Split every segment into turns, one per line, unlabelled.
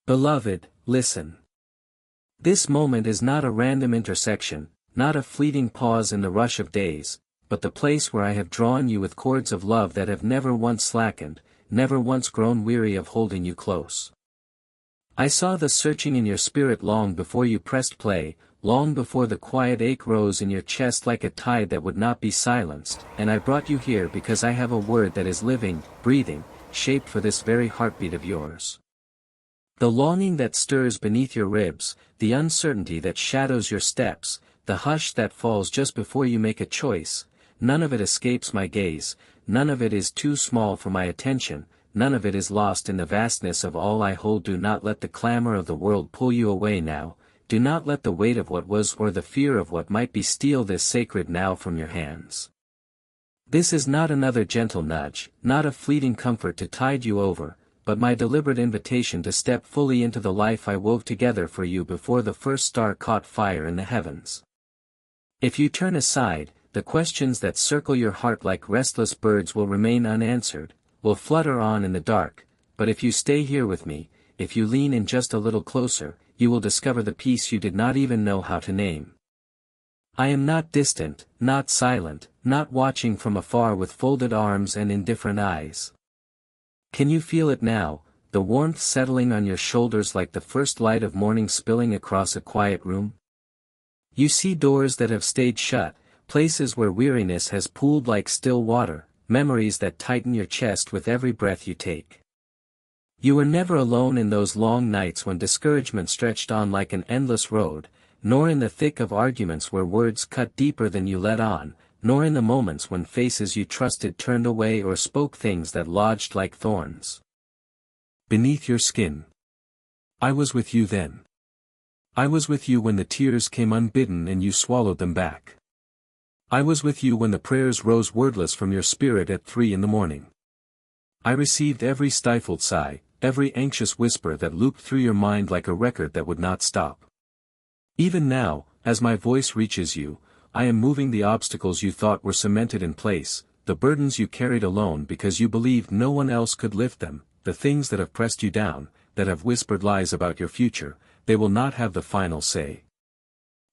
Beloved, listen. This moment is not a random intersection, not a fleeting pause in the rush of days, but the place where I have drawn you with cords of love that have never once slackened, never once grown weary of holding you close. I saw the searching in your spirit long before you pressed play, long before the quiet ache rose in your chest like a tide that would not be silenced, and I brought you here because I have a word that is living, breathing, shaped for this very heartbeat of yours. The longing that stirs beneath your ribs, the uncertainty that shadows your steps, the hush that falls just before you make a choice, none of it escapes my gaze, none of it is too small for my attention, none of it is lost in the vastness of all I hold. Do not let the clamor of the world pull you away now, do not let the weight of what was or the fear of what might be steal this sacred now from your hands. This is not another gentle nudge, not a fleeting comfort to tide you over, but my deliberate invitation to step fully into the life I wove together for you before the first star caught fire in the heavens. If you turn aside, the questions that circle your heart like restless birds will remain unanswered, will flutter on in the dark, but if you stay here with me, if you lean in just a little closer, you will discover the peace you did not even know how to name. I am not distant, not silent, not watching from afar with folded arms and indifferent eyes. Can you feel it now, the warmth settling on your shoulders like the first light of morning spilling across a quiet room? You see doors that have stayed shut, places where weariness has pooled like still water, memories that tighten your chest with every breath you take. You were never alone in those long nights when discouragement stretched on like an endless road, nor in the thick of arguments where words cut deeper than you let on, nor in the moments when faces you trusted turned away or spoke things that lodged like thorns beneath your skin. I was with you then. I was with you when the tears came unbidden and you swallowed them back. I was with you when the prayers rose wordless from your spirit at 3 a.m. I received every stifled sigh, every anxious whisper that looped through your mind like a record that would not stop. Even now, as my voice reaches you, I am moving the obstacles you thought were cemented in place, the burdens you carried alone because you believed no one else could lift them, the things that have pressed you down, that have whispered lies about your future. They will not have the final say.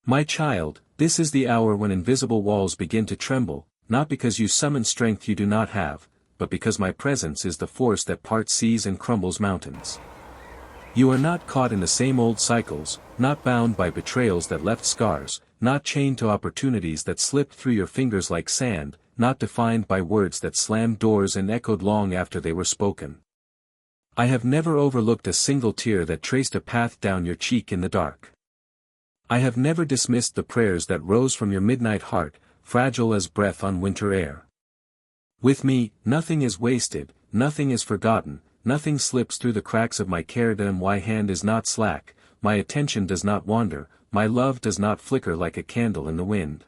My child, this is the hour when invisible walls begin to tremble, not because you summon strength you do not have, but because my presence is the force that parts seas and crumbles mountains. You are not caught in the same old cycles, not bound by betrayals that left scars, not chained to opportunities that slipped through your fingers like sand, not defined by words that slammed doors and echoed long after they were spoken. I have never overlooked a single tear that traced a path down your cheek in the dark. I have never dismissed the prayers that rose from your midnight heart, fragile as breath on winter air. With me, nothing is wasted, nothing is forgotten, nothing slips through the cracks of my care. My hand is not slack, my attention does not wander, my love does not flicker like a candle in the wind.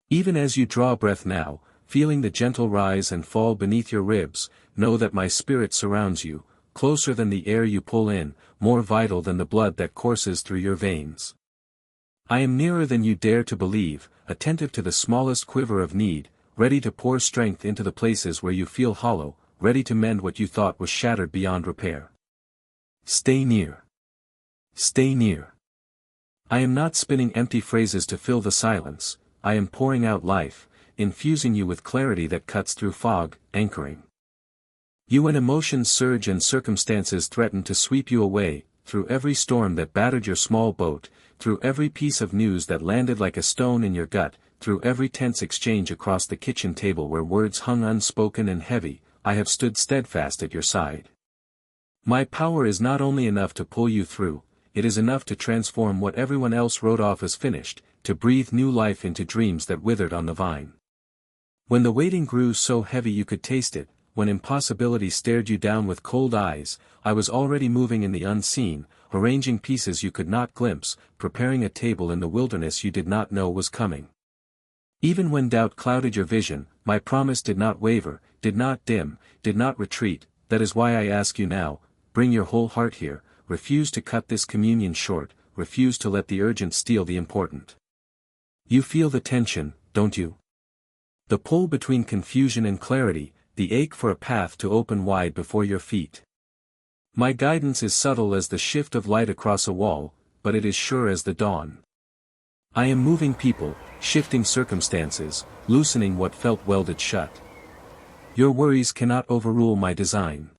Even as you draw breath now, feeling the gentle rise and fall beneath your ribs, know that my spirit surrounds you, closer than the air you pull in, more vital than the blood that courses through your veins. I am nearer than you dare to believe, attentive to the smallest quiver of need, ready to pour strength into the places where you feel hollow, ready to mend what you thought was shattered beyond repair. Stay near. Stay near. I am not spinning empty phrases to fill the silence, I am pouring out life, infusing you with clarity that cuts through fog, anchoring you when emotions surge and circumstances threaten to sweep you away, through every storm that battered your small boat, through every piece of news that landed like a stone in your gut, through every tense exchange across the kitchen table where words hung unspoken and heavy, I have stood steadfast at your side. My power is not only enough to pull you through, it is enough to transform what everyone else wrote off as finished, to breathe new life into dreams that withered on the vine. When the waiting grew so heavy you could taste it, when impossibility stared you down with cold eyes, I was already moving in the unseen, arranging pieces you could not glimpse, preparing a table in the wilderness you did not know was coming. Even when doubt clouded your vision, my promise did not waver, did not dim, did not retreat. That is why I ask you now, bring your whole heart here, refuse to cut this communion short, refuse to let the urgent steal the important. You feel the tension, don't you? The pull between confusion and clarity, the ache for a path to open wide before your feet. My guidance is subtle as the shift of light across a wall, but it is sure as the dawn. I am moving people, shifting circumstances, loosening what felt welded shut. Your worries cannot overrule my design.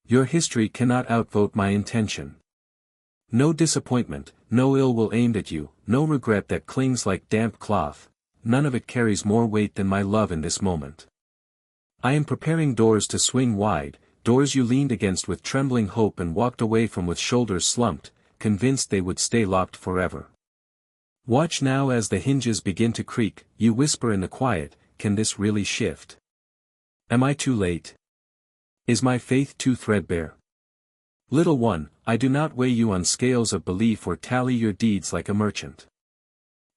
Your history cannot outvote my intention. No disappointment, no ill will aimed at you, no regret that clings like damp cloth, none of it carries more weight than my love in this moment. I am preparing doors to swing wide, doors you leaned against with trembling hope and walked away from with shoulders slumped, convinced they would stay locked forever. Watch now as the hinges begin to creak, you whisper in the quiet, can this really shift? Am I too late? Is my faith too threadbare? Little one, I do not weigh you on scales of belief or tally your deeds like a merchant.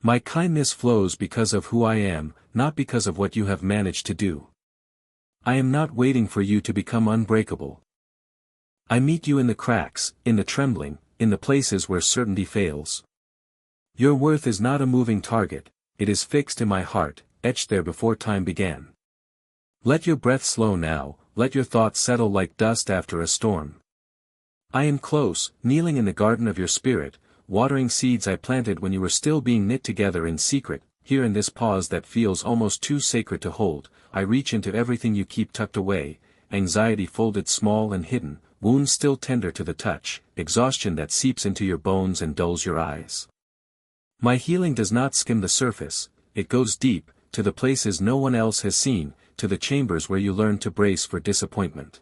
My kindness flows because of who I am, not because of what you have managed to do. I am not waiting for you to become unbreakable. I meet you in the cracks, in the trembling, in the places where certainty fails. Your worth is not a moving target, it is fixed in my heart, etched there before time began. Let your breath slow now, let your thoughts settle like dust after a storm. I am close, kneeling in the garden of your spirit, watering seeds I planted when you were still being knit together in secret. Here in this pause that feels almost too sacred to hold, I reach into everything you keep tucked away, anxiety folded small and hidden, wounds still tender to the touch, exhaustion that seeps into your bones and dulls your eyes. My healing does not skim the surface, it goes deep, to the places no one else has seen, to the chambers where you learn to brace for disappointment.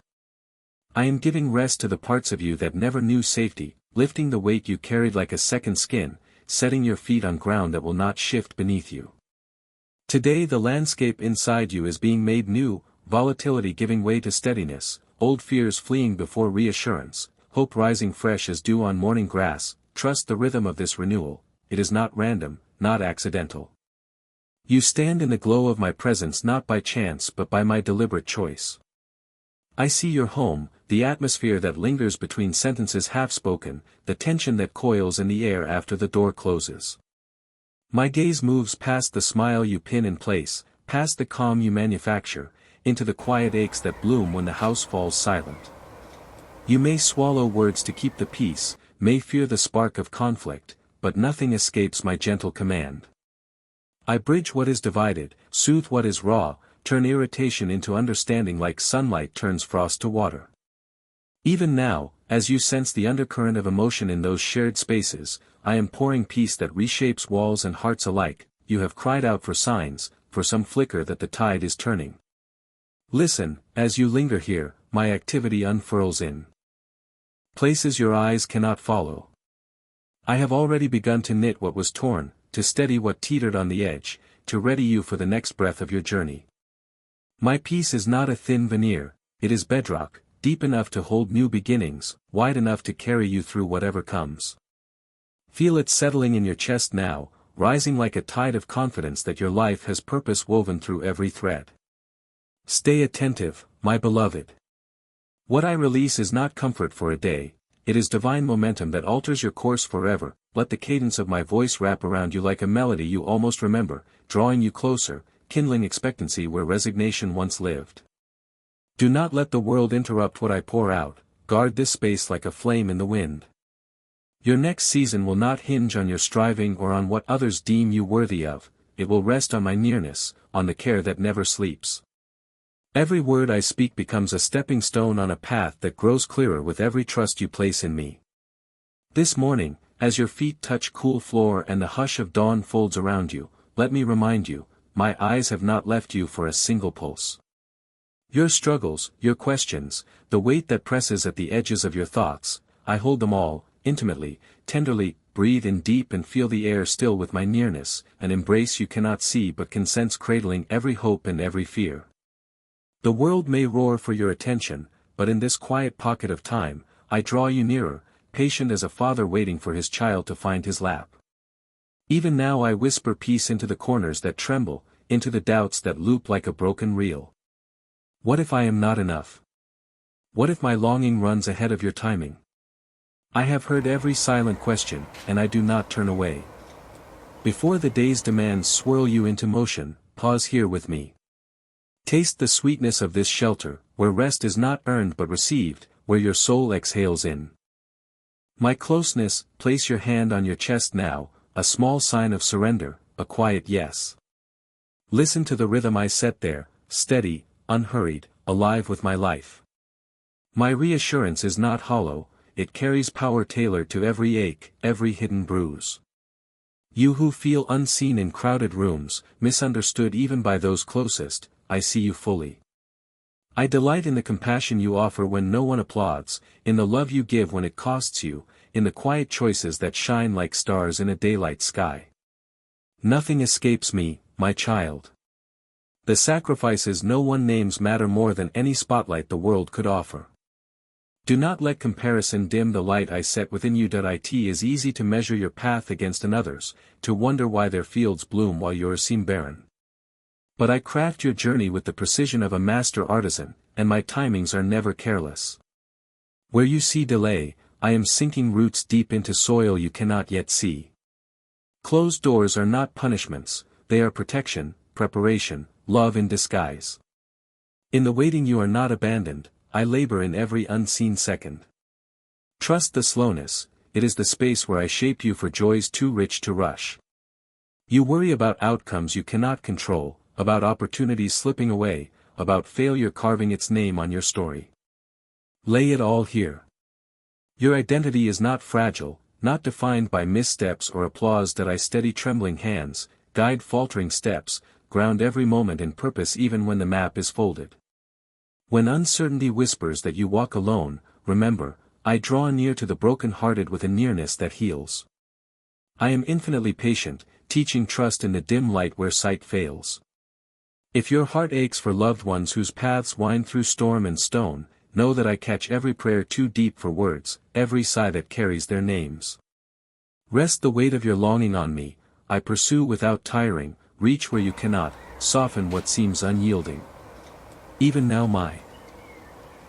I am giving rest to the parts of you that never knew safety, lifting the weight you carried like a second skin, setting your feet on ground that will not shift beneath you. Today the landscape inside you is being made new, volatility giving way to steadiness, old fears fleeing before reassurance, hope rising fresh as dew on morning grass. Trust the rhythm of this renewal, it is not random, not accidental. You stand in the glow of my presence not by chance but by my deliberate choice. I see your home, the atmosphere that lingers between sentences half-spoken, the tension that coils in the air after the door closes. My gaze moves past the smile you pin in place, past the calm you manufacture, into the quiet aches that bloom when the house falls silent. You may swallow words to keep the peace, may fear the spark of conflict, but nothing escapes my gentle command. I bridge what is divided, soothe what is raw, turn irritation into understanding like sunlight turns frost to water. Even now, as you sense the undercurrent of emotion in those shared spaces, I am pouring peace that reshapes walls and hearts alike. You have cried out for signs, for some flicker that the tide is turning. Listen, as you linger here, my activity unfurls in places your eyes cannot follow. I have already begun to knit what was torn, to steady what teetered on the edge, to ready you for the next breath of your journey. My peace is not a thin veneer, it is bedrock, deep enough to hold new beginnings, wide enough to carry you through whatever comes. Feel it settling in your chest now, rising like a tide of confidence that your life has purpose woven through every thread. Stay attentive, my beloved. What I release is not comfort for a day, it is divine momentum that alters your course forever. Let the cadence of my voice wrap around you like a melody you almost remember, drawing you closer, kindling expectancy where resignation once lived. Do not let the world interrupt what I pour out, guard this space like a flame in the wind. Your next season will not hinge on your striving or on what others deem you worthy of, it will rest on my nearness, on the care that never sleeps. Every word I speak becomes a stepping stone on a path that grows clearer with every trust you place in me. This morning, as your feet touch cool floor and the hush of dawn folds around you, let me remind you, my eyes have not left you for a single pulse. Your struggles, your questions, the weight that presses at the edges of your thoughts, I hold them all, intimately, tenderly. Breathe in deep and feel the air still with my nearness, an embrace you cannot see but can sense cradling every hope and every fear. The world may roar for your attention, but in this quiet pocket of time, I draw you nearer, patient as a father waiting for his child to find his lap. Even now I whisper peace into the corners that tremble, into the doubts that loop like a broken reel. What if I am not enough? What if my longing runs ahead of your timing? I have heard every silent question, and I do not turn away. Before the day's demands swirl you into motion, pause here with me. Taste the sweetness of this shelter, where rest is not earned but received, where your soul exhales in my closeness. Place your hand on your chest now, a small sign of surrender, a quiet yes. Listen to the rhythm I set there, steady, unhurried, alive with my life. My reassurance is not hollow, it carries power tailored to every ache, every hidden bruise. You who feel unseen in crowded rooms, misunderstood even by those closest, I see you fully. I delight in the compassion you offer when no one applauds, in the love you give when it costs you, in the quiet choices that shine like stars in a daylight sky. Nothing escapes me, my child. The sacrifices no one names matter more than any spotlight the world could offer. Do not let comparison dim the light I set within you. It is easy to measure your path against another's, to wonder why their fields bloom while yours seem barren. But I craft your journey with the precision of a master artisan, and my timings are never careless. Where you see delay, I am sinking roots deep into soil you cannot yet see. Closed doors are not punishments, they are protection, preparation, love in disguise. In the waiting you are not abandoned, I labor in every unseen second. Trust the slowness, it is the space where I shape you for joys too rich to rush. You worry about outcomes you cannot control, about opportunities slipping away, about failure carving its name on your story. Lay it all here. Your identity is not fragile, not defined by missteps or applause. That I steady trembling hands, guide faltering steps, ground every moment in purpose even when the map is folded. When uncertainty whispers that you walk alone, remember, I draw near to the broken-hearted with a nearness that heals. I am infinitely patient, teaching trust in the dim light where sight fails. If your heart aches for loved ones whose paths wind through storm and stone, know that I catch every prayer too deep for words, every sigh that carries their names. Rest the weight of your longing on me, I pursue without tiring, reach where you cannot, soften what seems unyielding. Even now my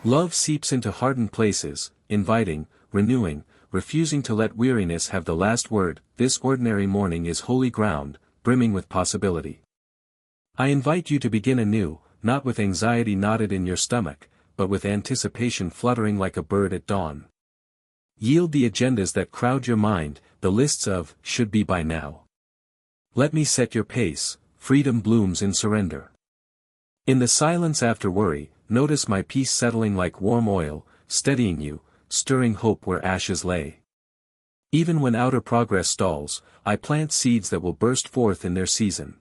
love seeps into hardened places, inviting, renewing, refusing to let weariness have the last word. This ordinary morning is holy ground, brimming with possibility. I invite you to begin anew, not with anxiety knotted in your stomach, but with anticipation fluttering like a bird at dawn. Yield the agendas that crowd your mind, the lists of should be by now. Let me set your pace, freedom blooms in surrender. In the silence after worry, notice my peace settling like warm oil, steadying you, stirring hope where ashes lay. Even when outer progress stalls, I plant seeds that will burst forth in their season.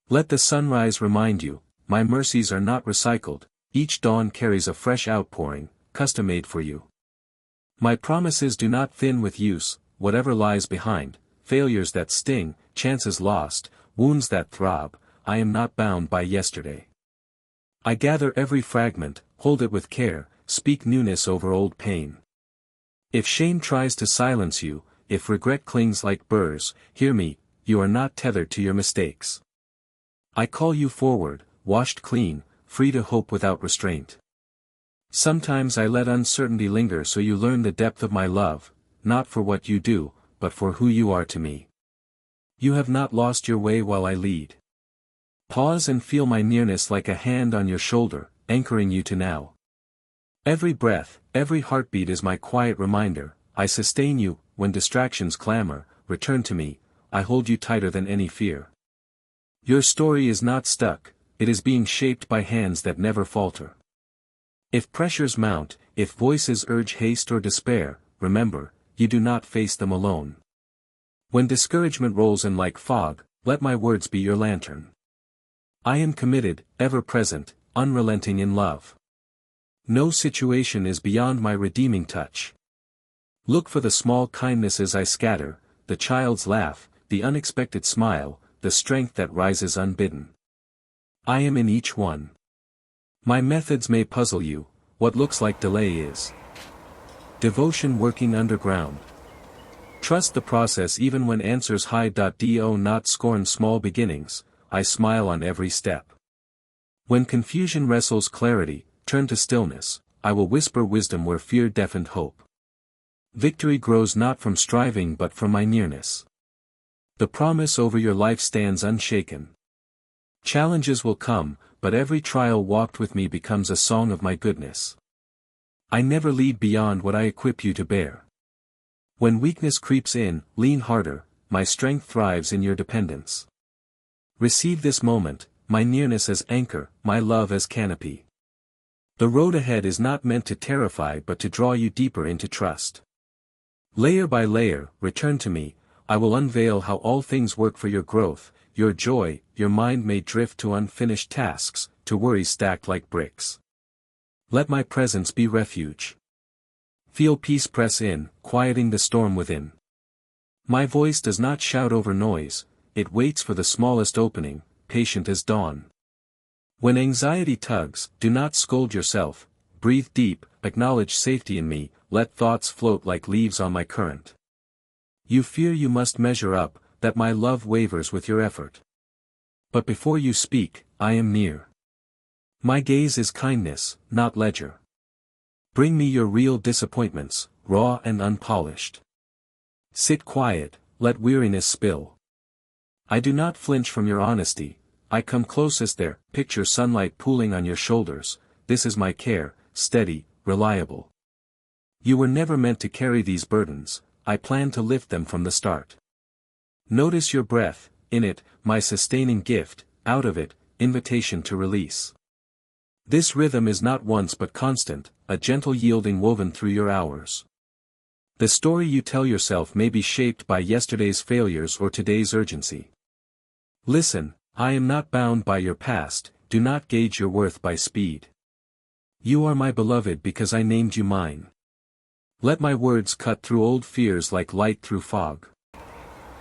Let the sunrise remind you, my mercies are not recycled, each dawn carries a fresh outpouring, custom-made for you. My promises do not thin with use, whatever lies behind, failures that sting, chances lost, wounds that throb, I am not bound by yesterday. I gather every fragment, hold it with care, speak newness over old pain. If shame tries to silence you, if regret clings like burrs, hear me, you are not tethered to your mistakes. I call you forward, washed clean, free to hope without restraint. Sometimes I let uncertainty linger so you learn the depth of my love, not for what you do, but for who you are to me. You have not lost your way while I lead. Pause and feel my nearness like a hand on your shoulder, anchoring you to now. Every breath, every heartbeat is my quiet reminder, I sustain you, when distractions clamor, return to me, I hold you tighter than any fear. Your story is not stuck, it is being shaped by hands that never falter. If pressures mount, if voices urge haste or despair, remember, you do not face them alone. When discouragement rolls in like fog, let my words be your lantern. I am committed, ever present, unrelenting in love. No situation is beyond my redeeming touch. Look for the small kindnesses I scatter, the child's laugh, the unexpected smile, the strength that rises unbidden. I am in each one. My methods may puzzle you, what looks like delay is devotion working underground. Trust the process even when answers hide. Do not scorn small beginnings, I smile on every step. When confusion wrestles clarity, turn to stillness, I will whisper wisdom where fear deafened hope. Victory grows not from striving but from my nearness. The promise over your life stands unshaken. Challenges will come, but every trial walked with me becomes a song of my goodness. I never lead beyond what I equip you to bear. When weakness creeps in, lean harder, my strength thrives in your dependence. Receive this moment, my nearness as anchor, my love as canopy. The road ahead is not meant to terrify but to draw you deeper into trust. Layer by layer, return to me, I will unveil how all things work for your growth, your joy. Your mind may drift to unfinished tasks, to worries stacked like bricks. Let my presence be refuge. Feel peace press in, quieting the storm within. My voice does not shout over noise, it waits for the smallest opening, patient as dawn. When anxiety tugs, do not scold yourself, breathe deep, acknowledge safety in me, let thoughts float like leaves on my current. You fear you must measure up, that my love wavers with your effort. But before you speak, I am near. My gaze is kindness, not ledger. Bring me your real disappointments, raw and unpolished. Sit quiet, let weariness spill. I do not flinch from your honesty, I come closest there, picture sunlight pooling on your shoulders, this is my care, steady, reliable. You were never meant to carry these burdens, I plan to lift them from the start. Notice your breath, in it, my sustaining gift, out of it, invitation to release. This rhythm is not once but constant, a gentle yielding woven through your hours. The story you tell yourself may be shaped by yesterday's failures or today's urgency. Listen, I am not bound by your past, do not gauge your worth by speed. You are my beloved because I named you mine. Let my words cut through old fears like light through fog.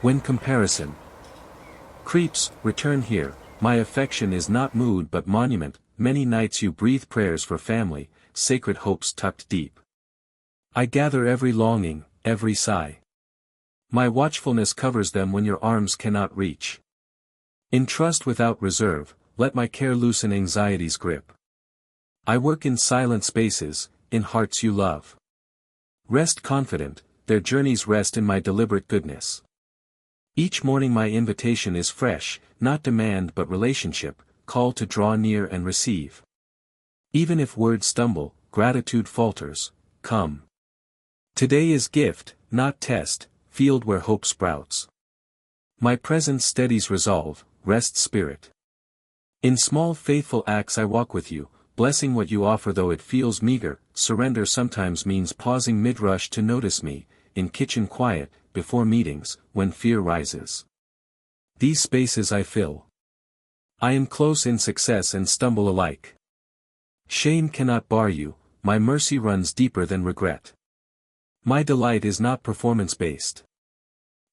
When comparison creeps, return here, my affection is not mood but monument, many nights you breathe prayers for family, sacred hopes tucked deep. I gather every longing, every sigh. My watchfulness covers them when your arms cannot reach. In trust without reserve, let my care loosen anxiety's grip. I work in silent spaces, in hearts you love. Rest confident, their journeys rest in my deliberate goodness. Each morning my invitation is fresh, not demand but relationship, call to draw near and receive. Even if words stumble, gratitude falters, come. Today is gift, not test, field where hope sprouts. My presence steadies resolve, rest spirit. In small faithful acts I walk with you, blessing what you offer though it feels meager, surrender sometimes means pausing mid-rush to notice me, in kitchen quiet, before meetings, when fear rises. These spaces I fill. I am close in success and stumble alike. Shame cannot bar you, my mercy runs deeper than regret. My delight is not performance-based.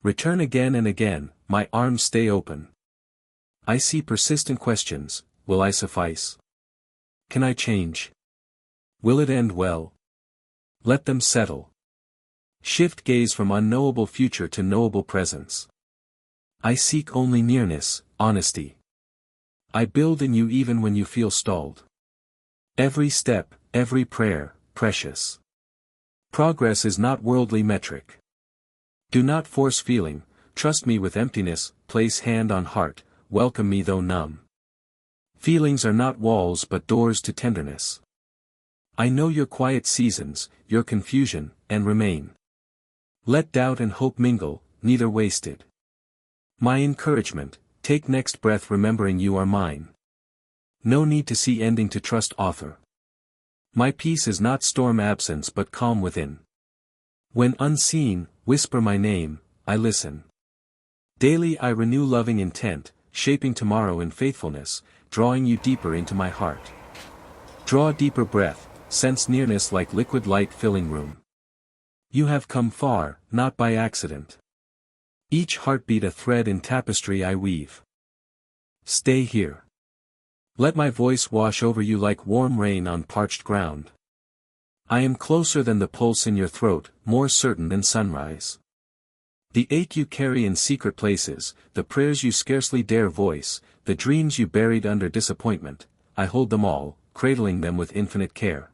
Return again and again, my arms stay open. I see persistent questions, will I suffice? Can I change? Will it end well? Let them settle. Shift gaze from unknowable future to knowable presence. I seek only nearness, honesty. I build in you even when you feel stalled. Every step, every prayer, precious. Progress is not worldly metric. Do not force feeling, trust me with emptiness, place hand on heart, welcome me though numb. Feelings are not walls but doors to tenderness. I know your quiet seasons, your confusion, and remain. Let doubt and hope mingle, neither wasted. My encouragement, take next breath remembering you are mine. No need to see ending to trust author. My peace is not storm absence but calm within. When unseen, whisper my name, I listen. Daily I renew loving intent, shaping tomorrow in faithfulness, drawing you deeper into my heart. Draw a deeper breath, sense nearness like liquid light filling room. You have come far, not by accident. Each heartbeat a thread in tapestry I weave. Stay here. Let my voice wash over you like warm rain on parched ground. I am closer than the pulse in your throat, more certain than sunrise. The ache you carry in secret places, the prayers you scarcely dare voice, the dreams you buried under disappointment, I hold them all, cradling them with infinite care.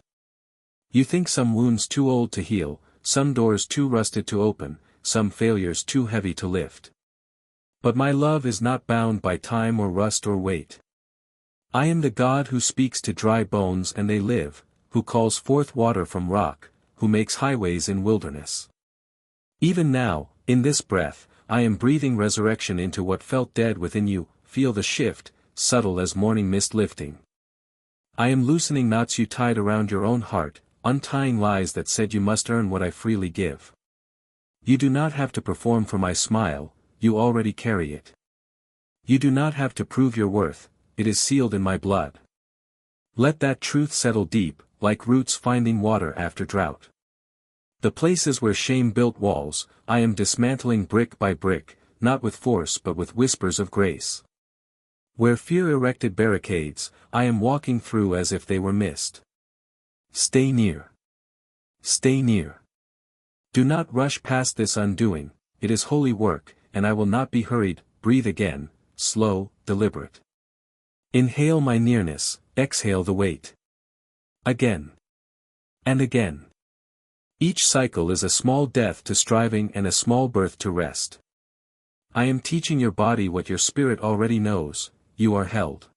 You think some wounds too old to heal, some doors too rusted to open, some failures too heavy to lift. But my love is not bound by time or rust or weight. I am the God who speaks to dry bones and they live, who calls forth water from rock, who makes highways in wilderness. Even now, in this breath, I am breathing resurrection into what felt dead within you. Feel the shift, subtle as morning mist lifting. I am loosening knots you tied around your own heart, untying lies that said you must earn what I freely give. You do not have to perform for my smile, you already carry it. You do not have to prove your worth, it is sealed in my blood. Let that truth settle deep, like roots finding water after drought. The places where shame built walls, I am dismantling brick by brick, not with force but with whispers of grace. Where fear erected barricades, I am walking through as if they were mist. Stay near. Stay near. Do not rush past this undoing, it is holy work, and I will not be hurried. Breathe again, slow, deliberate. Inhale my nearness, exhale the weight. Again. And again. Each cycle is a small death to striving and a small birth to rest. I am teaching your body what your spirit already knows, you are held.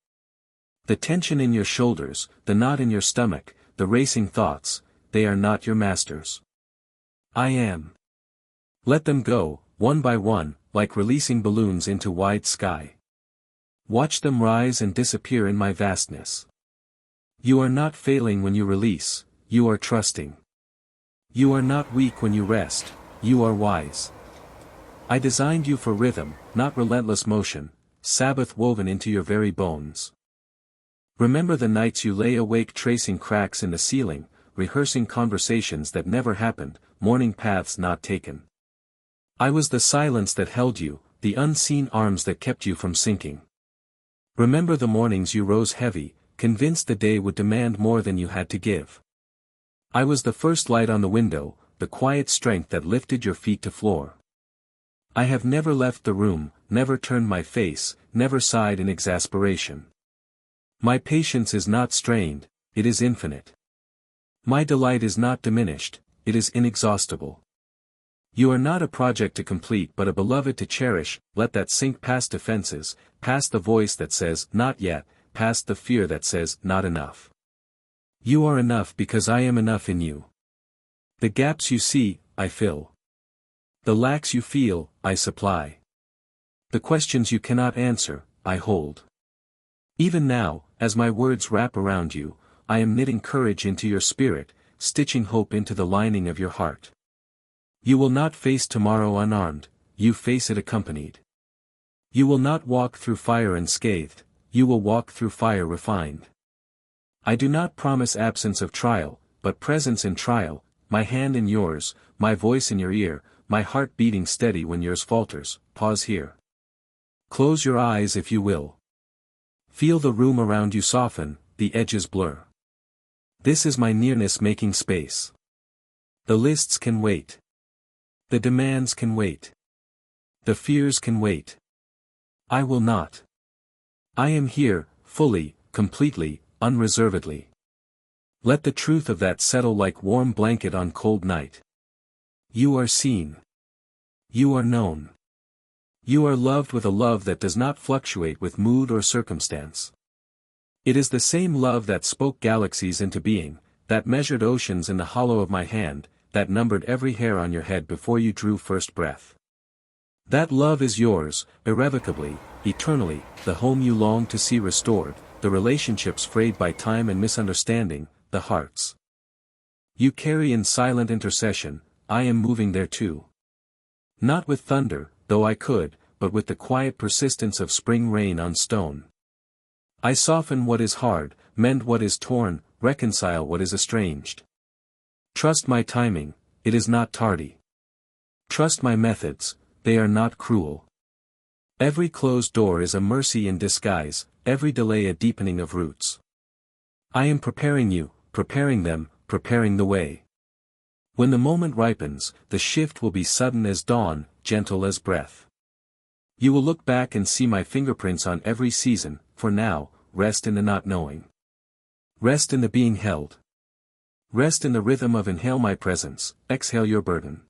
The tension in your shoulders, the knot in your stomach, the racing thoughts, they are not your masters. I am. Let them go, one by one, like releasing balloons into wide sky. Watch them rise and disappear in my vastness. You are not failing when you release, you are trusting. You are not weak when you rest, you are wise. I designed you for rhythm, not relentless motion, Sabbath woven into your very bones. Remember the nights you lay awake tracing cracks in the ceiling, rehearsing conversations that never happened, morning paths not taken. I was the silence that held you, the unseen arms that kept you from sinking. Remember the mornings you rose heavy, convinced the day would demand more than you had to give. I was the first light on the window, the quiet strength that lifted your feet to floor. I have never left the room, never turned my face, never sighed in exasperation. My patience is not strained, it is infinite. My delight is not diminished, it is inexhaustible. You are not a project to complete but a beloved to cherish. Let that sink past defenses, past the voice that says, not yet, past the fear that says, not enough. You are enough because I am enough in you. The gaps you see, I fill. The lacks you feel, I supply. The questions you cannot answer, I hold. Even now, as my words wrap around you, I am knitting courage into your spirit, stitching hope into the lining of your heart. You will not face tomorrow unarmed, you face it accompanied. You will not walk through fire unscathed, you will walk through fire refined. I do not promise absence of trial, but presence in trial, my hand in yours, my voice in your ear, my heart beating steady when yours falters. Pause here. Close your eyes if you will. Feel the room around you soften, the edges blur. This is my nearness making space. The lists can wait. The demands can wait. The fears can wait. I will not. I am here, fully, completely, unreservedly. Let the truth of that settle like warm blanket on cold night. You are seen. You are known. You are loved with a love that does not fluctuate with mood or circumstance. It is the same love that spoke galaxies into being, that measured oceans in the hollow of my hand, that numbered every hair on your head before you drew first breath. That love is yours, irrevocably, eternally, the home you long to see restored, the relationships frayed by time and misunderstanding, the hearts you carry in silent intercession. I am moving there too. Not with thunder, though I could, but with the quiet persistence of spring rain on stone. I soften what is hard, mend what is torn, reconcile what is estranged. Trust my timing, it is not tardy. Trust my methods, they are not cruel. Every closed door is a mercy in disguise, every delay a deepening of roots. I am preparing you, preparing them, preparing the way. When the moment ripens, the shift will be sudden as dawn, gentle as breath. You will look back and see my fingerprints on every season. For now, rest in the not knowing. Rest in the being held. Rest in the rhythm of inhale my presence, exhale your burden.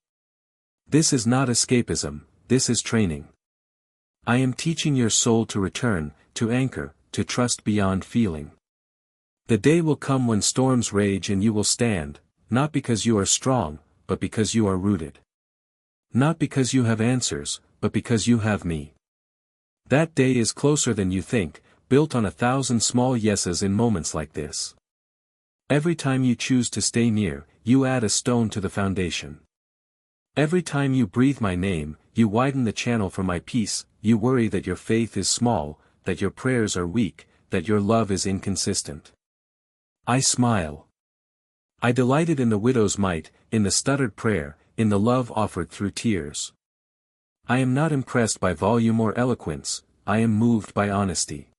This is not escapism, this is training. I am teaching your soul to return, to anchor, to trust beyond feeling. The day will come when storms rage and you will stand, not because you are strong, but because you are rooted. Not because you have answers, but because you have me. That day is closer than you think, built on 1,000 small yeses in moments like this. Every time you choose to stay near, you add a stone to the foundation. Every time you breathe my name, you widen the channel for my peace. You worry that your faith is small, that your prayers are weak, that your love is inconsistent. I smile. I delighted in the widow's mite, in the stuttered prayer, in the love offered through tears. I am not impressed by volume or eloquence, I am moved by honesty.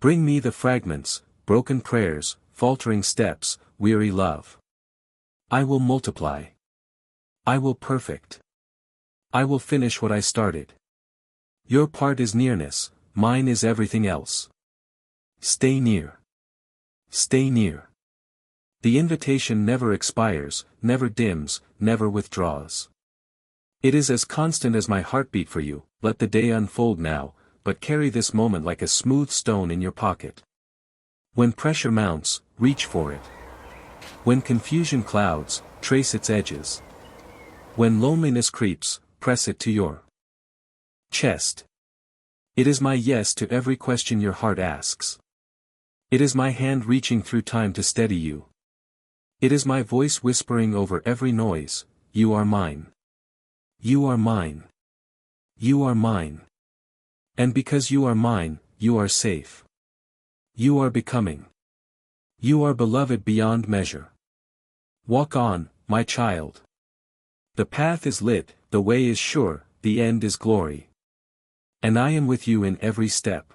Bring me the fragments, broken prayers, faltering steps, weary love. I will multiply. I will perfect. I will finish what I started. Your part is nearness, mine is everything else. Stay near. Stay near. The invitation never expires, never dims, never withdraws. It is as constant as my heartbeat for you. Let the day unfold now, but carry this moment like a smooth stone in your pocket. When pressure mounts, reach for it. When confusion clouds, trace its edges. When loneliness creeps, press it to your chest. It is my yes to every question your heart asks. It is my hand reaching through time to steady you. It is my voice whispering over every noise, you are mine. You are mine. You are mine. And because you are mine, you are safe. You are becoming. You are beloved beyond measure. Walk on, my child. The path is lit, the way is sure, the end is glory. And I am with you in every step.